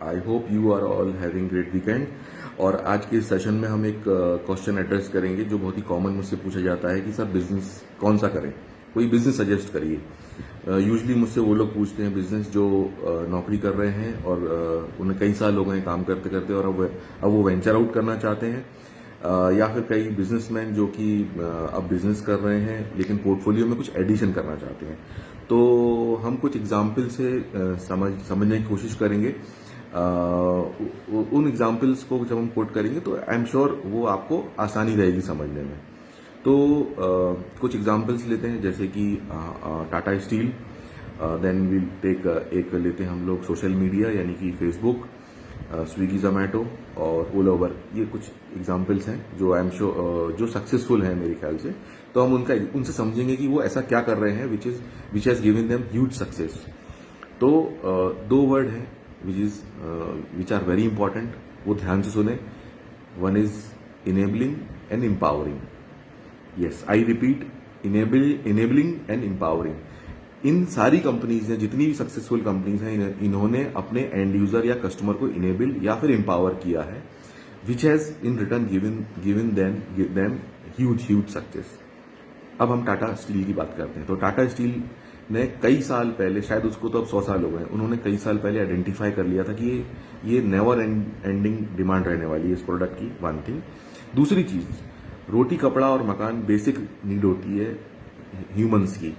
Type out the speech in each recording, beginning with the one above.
I hope you are all having great weekend. और आज के सेशन में हम एक क्वेश्चन एड्रेस करेंगे जो बहुत ही कॉमन मुझसे पूछा जाता है कि सर बिजनेस कौन सा करें, कोई बिजनेस सजेस्ट करिए। यूजुअली मुझसे वो लोग पूछते हैं बिजनेस जो नौकरी कर रहे हैं और उन्हें कई साल हो गए काम करते करते और अब वो वेंचर आउट करना चाहते हैं, या फिर कई बिजनेसमैन जो कि अब बिजनेस कर रहे हैं लेकिन पोर्टफोलियो में कुछ एडिशन करना चाहते हैं। तो हम कुछ एग्जाम्पल से समझने की कोशिश करेंगे। उन एग्जाम्पल्स को जब हम कोट करेंगे तो आई एम श्योर वो आपको आसानी रहेगी समझने में। तो कुछ एग्जाम्पल्स लेते हैं जैसे कि Tata Steel, then will take एक लेते हैं हम लोग सोशल मीडिया यानी कि फेसबुक, स्विगी, जोमेटो और ओला उबर। ये कुछ एग्जाम्पल्स हैं जो आई एम श्योर जो सक्सेसफुल हैं मेरे ख्याल से। तो हम उनसे समझेंगे कि वो ऐसा क्या कर रहे हैं which has given them huge success. तो दो वर्ड हैं विच आर वेरी इंपॉर्टेंट, वो ध्यान से सुने। One is enabling and empowering. Yes, I repeat, enabling and empowering. इन सारी कंपनीज ने, जितनी भी सक्सेसफुल कंपनीज हैं, इन्होंने अपने एंड यूजर या कस्टमर को इनेबल या फिर एम्पावर किया है, which has in return given them huge success. अब हम टाटा स्टील की बात करते हैं। तो टाटा स्टील ने कई साल पहले, शायद उसको तो अब 100 साल हो गए, उन्होंने कई साल पहले आइडेंटिफाई कर लिया था कि ये नेवर एंडिंग डिमांड रहने वाली है इस प्रोडक्ट की, वन थिंग। दूसरी चीज, रोटी, कपड़ा और मकान बेसिक नीड होती है ह्यूमंस की,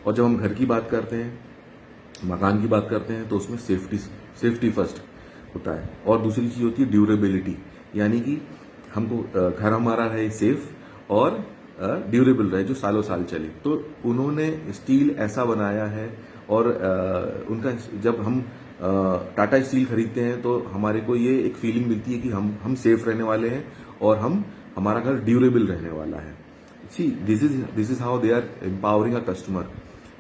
और जब हम घर की बात करते हैं, मकान की बात करते हैं, तो उसमें सेफ्टी फर्स्ट होता है। और दूसरी चीज होती है ड्यूरेबिलिटी, यानी कि हमको घर हमारा रहे सेफ और ड्यूरेबल रहे, जो सालों साल चले। तो उन्होंने स्टील ऐसा बनाया है, और उनका जब हम टाटा स्टील खरीदते हैं तो हमारे को ये एक फीलिंग मिलती है कि हम सेफ रहने वाले हैं और हमारा घर ड्यूरेबल रहने वाला है। See, this is how they are empowering a customer,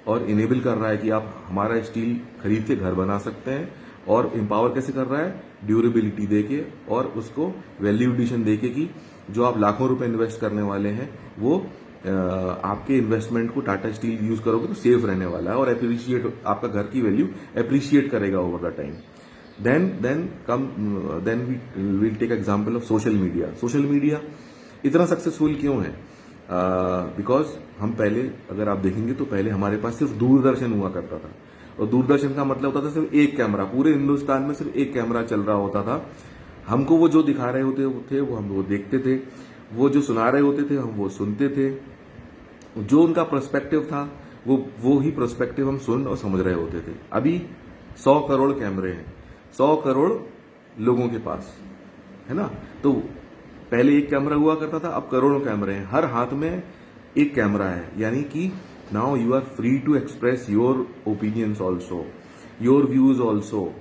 और इनेबल कर रहा है कि आप हमारा स्टील खरीद के घर बना सकते हैं। और एम्पावर कैसे कर रहा है? ड्यूरेबिलिटी देके और उसको वैल्यू एडिशन देके कि जो आप लाखों रुपए इन्वेस्ट करने वाले हैं वो आपके इन्वेस्टमेंट को टाटा स्टील यूज करोगे तो सेफ रहने वाला है और अप्रिशिएट, आपका घर की वैल्यू अप्रिशिएट करेगा over the time. Then we will take example of social media. Social media इतना सक्सेसफुल क्यों है? बिकॉज हम पहले, अगर आप देखेंगे तो पहले हमारे पास सिर्फ दूरदर्शन हुआ करता था, और दूरदर्शन का मतलब होता था सिर्फ एक कैमरा, पूरे हिंदुस्तान में सिर्फ एक कैमरा चल रहा होता था। हमको वो जो दिखा रहे होते थे वो हम वो देखते थे, वो जो सुना रहे होते थे हम वो सुनते थे। जो उनका पर्सपेक्टिव था वो ही पर्सपेक्टिव हम सुन और समझ रहे होते थे। अभी 100 करोड़ कैमरे हैं, 100 करोड़ लोगों के पास, है ना। तो पहले एक कैमरा हुआ करता था, अब करोड़ों कैमरे हैं, हर हाथ में एक कैमरा है। यानी कि now you are free to express your opinions also, your views also,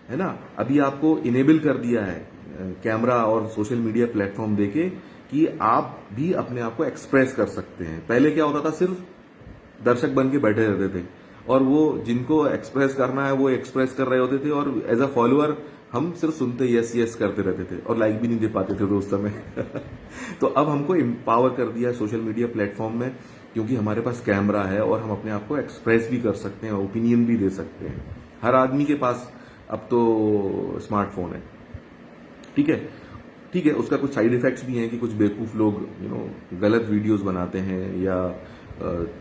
है ना। अभी आपको इनेबल कर दिया है कैमरा और सोशल मीडिया प्लेटफॉर्म देके कि आप भी अपने आप को एक्सप्रेस कर सकते हैं। पहले क्या होता था, सिर्फ दर्शक बन के बैठे रहते थे और वो जिनको एक्सप्रेस करना है वो एक्सप्रेस कर रहे होते थे, और एज अ फॉलोअर हम सिर्फ सुनते यस यस करते रहते थे और लाइक भी नहीं दे पाते थे उस समय। तो अब हमको एम्पावर कर दिया सोशल मीडिया प्लेटफॉर्म में, क्योंकि हमारे पास कैमरा है और हम अपने आप को एक्सप्रेस भी कर सकते हैं, ओपिनियन भी दे सकते हैं। हर आदमी के पास अब तो स्मार्टफोन है, ठीक है। उसका कुछ साइड इफेक्ट्स भी हैं कि कुछ बेवकूफ लोग गलत वीडियोस बनाते हैं, या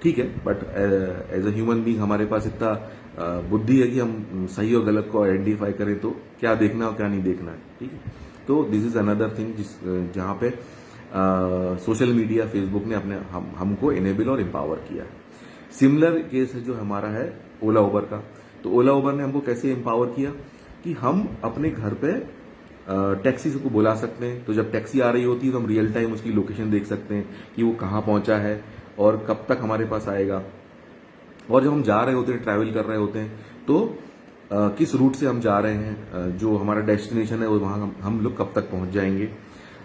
ठीक है, but as a human being हमारे पास इतना बुद्धि है कि हम सही और गलत को आइडेंटिफाई करें, तो क्या देखना और क्या नहीं देखना है, ठीक है। तो दिस इज अनदर थिंग जहां पे सोशल मीडिया, फेसबुक ने हमको इनेबल और एम्पावर किया है। सिमिलर केस है जो हमारा है ओला उबर का। तो ओला उबर ने हमको कैसे एम्पावर किया कि हम अपने घर पे टैक्सी को बुला सकते हैं। तो जब टैक्सी आ रही होती है तो हम रियल टाइम उसकी लोकेशन देख सकते हैं कि वो कहाँ पहुंचा है और कब तक हमारे पास आएगा। और जब हम जा रहे होते हैं, ट्रैवल कर रहे होते हैं, तो किस रूट से हम जा रहे हैं, जो हमारा डेस्टिनेशन है वो वहाँ हम लोग कब तक पहुंच जाएंगे।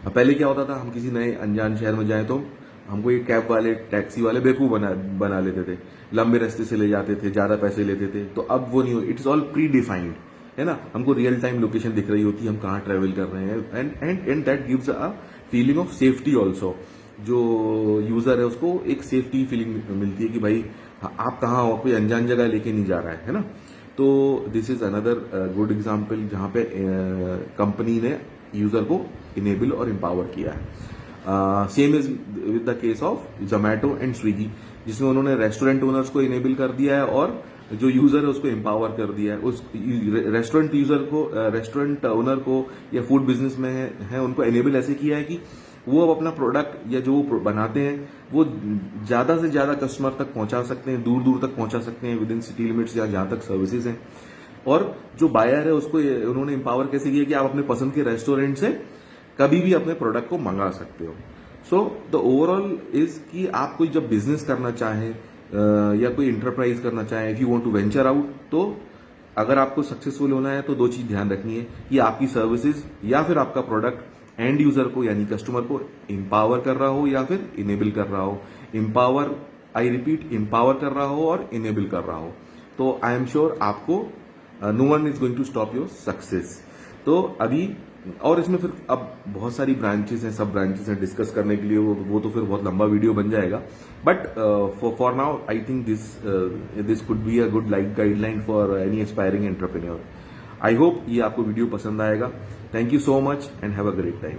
पहले क्या होता था, हम किसी नए अनजान शहर में जाए तो हमको ये कैब वाले, टैक्सी वाले बेवकूफ बना लेते थे, लंबे रास्ते से ले जाते थे, ज्यादा पैसे लेते थे। तो अब वो नहीं हो, इट्स ऑल प्री डिफाइंड, है ना। हमको रियल टाइम लोकेशन दिख रही होती है, हम कहाँ ट्रेवल कर रहे हैं, and that gives a feeling of safety also. जो यूजर है उसको एक सेफ्टी फीलिंग मिलती है कि भाई आप कहाँ हो, कोई अनजान जगह लेके नहीं जा रहा है ना। तो this is another good example जहाँ पे कंपनी ने यूजर को इनेबल और एम्पावर किया है। Same is with the case of Zomato and Swiggy, जिसमें उन्होंने रेस्टोरेंट ओनर्स को इनेबल कर दिया है और जो यूजर है उसको एम्पावर कर दिया है। उस रेस्टोरेंट यूजर को, रेस्टोरेंट ओनर को या फूड बिजनेस में है उनको एनेबल ऐसे किया है कि वो अब अपना प्रोडक्ट या जो वो बनाते हैं वो ज्यादा से ज्यादा कस्टमर तक पहुंचा सकते हैं, दूर दूर तक पहुंचा सकते हैं, विद इन सिटी लिमिट्स या जहां तक सर्विसेज हैं। और जो बायर है उसको उन्होंने एम्पावर कैसे किया कि आप अपने पसंद के रेस्टोरेंट से कभी भी अपने प्रोडक्ट को मंगा सकते हो। सो द ओवरऑल इज कि आप कोई जब बिजनेस करना चाहे या कोई इंटरप्राइज करना चाहे, if you want to venture out, तो अगर आपको सक्सेसफुल होना है तो दो चीज ध्यान रखनी है कि आपकी सर्विसेज या फिर आपका प्रोडक्ट एंड यूजर को यानी कस्टमर को एम्पावर कर रहा हो या फिर इनेबल कर रहा हो। एम्पावर, आई रिपीट, एम्पावर कर रहा हो और इनेबल कर रहा हो, तो आई एम श्योर आपको no one is going to stop your success. तो अभी और इसमें फिर अब बहुत सारी ब्रांचेस हैं, सब ब्रांचेस हैं डिस्कस करने के लिए, वो तो फिर बहुत लंबा वीडियो बन जाएगा। But for now I think this could be a good like guideline for any aspiring entrepreneur. I hope ये आपको वीडियो पसंद आएगा। Thank you so much and have a great time.